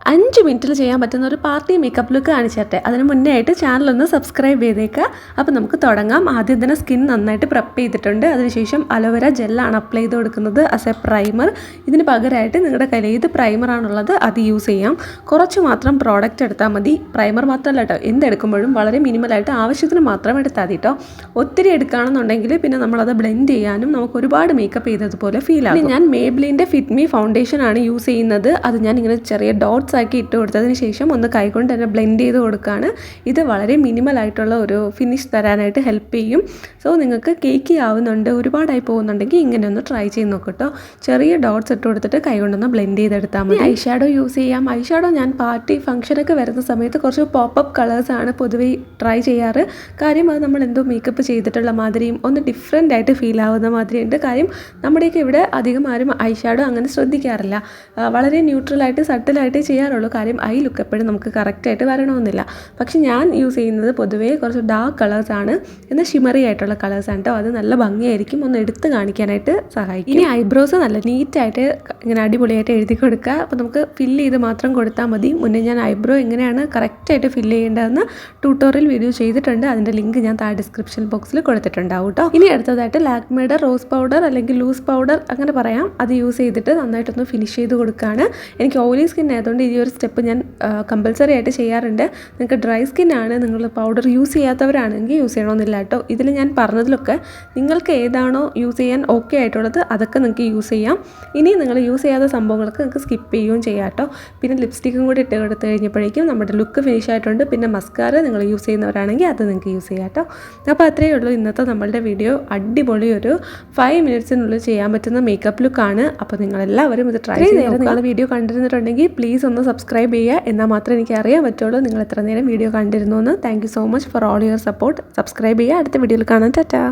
5 മിനിറ്റിൽ ചെയ്യാൻ പറ്റുന്ന ഒരു പാർട്ടി മേക്കപ്പ് ലുക്ക് കാണിച്ചിട്ടെ. അതിന് മുന്നേ ആയിട്ട് ചാനലൊന്ന് സബ്സ്ക്രൈബ് ചെയ്തേക്കുക. അപ്പോൾ നമുക്ക് തുടങ്ങാം. ആദ്യം തന്നെ സ്കിൻ നന്നായിട്ട് പ്രെപ്പ് ചെയ്തിട്ടുണ്ട്. അതിനുശേഷം അലോവേര ജെല്ലാണ് അപ്ലൈ ചെയ്ത് കൊടുക്കുന്നത് ആസ് എ പ്രൈമർ. ഇതിന് പകരമായിട്ട് നിങ്ങളുടെ കയ്യിൽ ഏത് പ്രൈമറാണുള്ളത് അത് യൂസ് ചെയ്യാം. കുറച്ച് മാത്രം പ്രോഡക്റ്റ് എടുത്താൽ മതി. പ്രൈമർ മാത്രമല്ല കേട്ടോ, എന്തെടുക്കുമ്പോഴും വളരെ മിനിമലായിട്ട് ആവശ്യത്തിന് മാത്രം എടുത്താൽ മതി കേട്ടോ. ഒത്തിരി എടുക്കുകയാണെന്നുണ്ടെങ്കിൽ പിന്നെ നമ്മളത് ബ്ലെൻഡ് ചെയ്യാനും നമുക്ക് ഒരുപാട് മേക്കപ്പ് ചെയ്തതുപോലെ ഫീൽ ആകും. ഞാൻ മേബ്ലിൻ്റെ ഫിറ്റ് മീ ഫൗണ്ടേഷൻ ആണ് യൂസ് ചെയ്യുന്നത്. അത് ഞാൻ ഇങ്ങനെ ചെറിയ ഡോട്ട്സ് ആക്കി ഇട്ട് കൊടുത്തതിന് ശേഷം ഒന്ന് കൈകൊണ്ട് തന്നെ ബ്ലെൻഡ് ചെയ്ത് കൊടുക്കുകയാണ്. ഇത് വളരെ മിനിമലായിട്ടുള്ള ഒരു ഫിനിഷ് തരാനായിട്ട് ഹെൽപ്പ് ചെയ്യും. സോ നിങ്ങൾക്ക് കേക്ക് ആവുന്നുണ്ട്, ഒരുപാടായി പോകുന്നുണ്ടെങ്കിൽ ഇങ്ങനെ ഒന്ന് ട്രൈ ചെയ്ത് നോക്കട്ടോ. ചെറിയ ഡോട്ട്സ് ഇട്ട് കൊടുത്തിട്ട് കൈകൊണ്ടൊന്ന് ബ്ലെൻഡ് ചെയ്തെടുത്താൽ മതി. ഐ ഷാഡോ യൂസ് ചെയ്യാം. ഐ ഷാഡോ ഞാൻ പാർട്ടി ഫംഗ്ഷനൊക്കെ വരുന്ന സമയത്ത് കുറച്ച് പോപ്പപ്പ് കളേഴ്സാണ് പൊതുവെ ട്രൈ ചെയ്യാറ്. കാര്യം അത് നമ്മൾ എന്തോ മേക്കപ്പ് ചെയ്തിട്ടുള്ള മാതിരിയും ഒന്ന് ഡിഫറെൻ്റ് ആയിട്ട് ഫീൽ ആവുന്ന മാതിരിയുണ്ട്. കാര്യം നമ്മുടെയൊക്കെ ഇവിടെ അധികം ആരും ഐ ഷാഡോ അങ്ങനെ ശ്രദ്ധിക്കാറില്ല. വളരെ ന്യൂട്രലായിട്ട് സട്ടിലായിട്ട് ചെയ്യാറുള്ളൂ. കാര്യം ഐ ലുക്ക് എപ്പോഴും നമുക്ക് കറക്റ്റായിട്ട് വരണമെന്നില്ല. പക്ഷെ ഞാൻ യൂസ് ചെയ്യുന്നത് പൊതുവേ കുറച്ച് ഡാർക്ക് കളേഴ്സാണ്, എന്നാൽ ഷിമറി ആയിട്ടുള്ള കളേഴ്സാണ് കേട്ടോ. അത് നല്ല ഭംഗിയായിരിക്കും, ഒന്ന് എടുത്ത് കാണിക്കാനായിട്ട് സഹായിക്കും. ഇനി ഐബ്രോസ് നല്ല നീറ്റായിട്ട് ഇങ്ങനെ അടിപൊളിയായിട്ട് എഴുതി കൊടുക്കുക. അപ്പോൾ നമുക്ക് ഫില്ല് ചെയ്ത് മാത്രം കൊടുത്താൽ മതി. മുന്നേ ഞാൻ ഐബ്രോ എങ്ങനെയാണ് കറക്റ്റായിട്ട് ഫില്ല് ചെയ്യേണ്ടതെന്ന് ട്യൂട്ടോറിയൽ വീഡിയോ ചെയ്തിട്ടുണ്ട്. അതിൻ്റെ ലിങ്ക് ഞാൻ താഴെ ഡിസ്ക്രിപ്ഷൻ ബോക്സിൽ കൊടുത്തിട്ടുണ്ടാവും കേട്ടോ. ഇനി അടുത്തതായിട്ട് ലാക്മേയുടെ റോസ് പൗഡർ അല്ലെങ്കിൽ ലൂസ് പൗഡർ അങ്ങനെ പറയാം, അത് യൂസ് ചെയ്തിട്ട് നന്നായിട്ടൊന്ന് ഫിനിഷ് ചെയ്ത് കൊടുക്കുകയാണ്. എനിക്ക് ഓയിലി സ്കിൻ ആയതുകൊണ്ട് ഈ ഒരു സ്റ്റെപ്പ് ഞാൻ കമ്പൽസറി ആയിട്ട് ചെയ്യാറുണ്ട്. നിങ്ങൾക്ക് ഡ്രൈ സ്കിൻ ആണ്, നിങ്ങൾ പൗഡർ യൂസ് ചെയ്യാത്തവരാണെങ്കിൽ യൂസ് ചെയ്യണമെന്നില്ല കേട്ടോ. ഇതിൽ ഞാൻ പറഞ്ഞതിലൊക്കെ നിങ്ങൾക്ക് ഏതാണോ യൂസ് ചെയ്യാൻ ഓക്കെ ആയിട്ടുള്ളത് അതൊക്കെ നിങ്ങൾക്ക് യൂസ് ചെയ്യാം. ഇനി നിങ്ങൾ യൂസ് ചെയ്യാത്ത സംഭവങ്ങളൊക്കെ നിങ്ങൾക്ക് സ്കിപ്പ് ചെയ്യുകയും ചെയ്യാം കേട്ടോ. പിന്നെ ലിപ്സ്റ്റിക്കും കൂടി ഇട്ട് കൊടുത്ത് കഴിഞ്ഞപ്പോഴേക്കും നമ്മുടെ ലുക്ക് ഫിനിഷ് ആയിട്ടുണ്ട്. പിന്നെ മസ്കാര നിങ്ങൾ യൂസ് ചെയ്യുന്നവരാണെങ്കിൽ അത് നിങ്ങൾക്ക് യൂസ് ചെയ്യാം കേട്ടോ. അപ്പോൾ അത്രയേ ഉള്ളൂ ഇന്നത്തെ നമ്മളുടെ വീഡിയോ. അടിപൊളി ഒരു 5 മിനിറ്റ്സിനുള്ളിൽ ചെയ്യാൻ പറ്റുന്ന മേക്കപ്പ് ലുക്കാണ്. അപ്പോൾ നിങ്ങളെല്ലാവരും ഇത് ട്രൈ ചെയ്ത് നിങ്ങൾ വീഡിയോ കണ്ടിരുന്നിട്ടുണ്ടെങ്കിൽ പ്ലീസ് ഒന്ന് സബ്സ്ക്രൈബ് ചെയ്യുക. എന്നാൽ മാത്രമേ എനിക്ക് അറിയാൻ പറ്റുള്ളൂ നിങ്ങൾ എത്ര നേരം വീഡിയോ കണ്ടിരുന്നു എന്ന്. Thank you so much for all your support. Subscribe ചെയ്യുക. അടുത്ത വീഡിയോയിൽ കാണാൻ. ടാറ്റാ.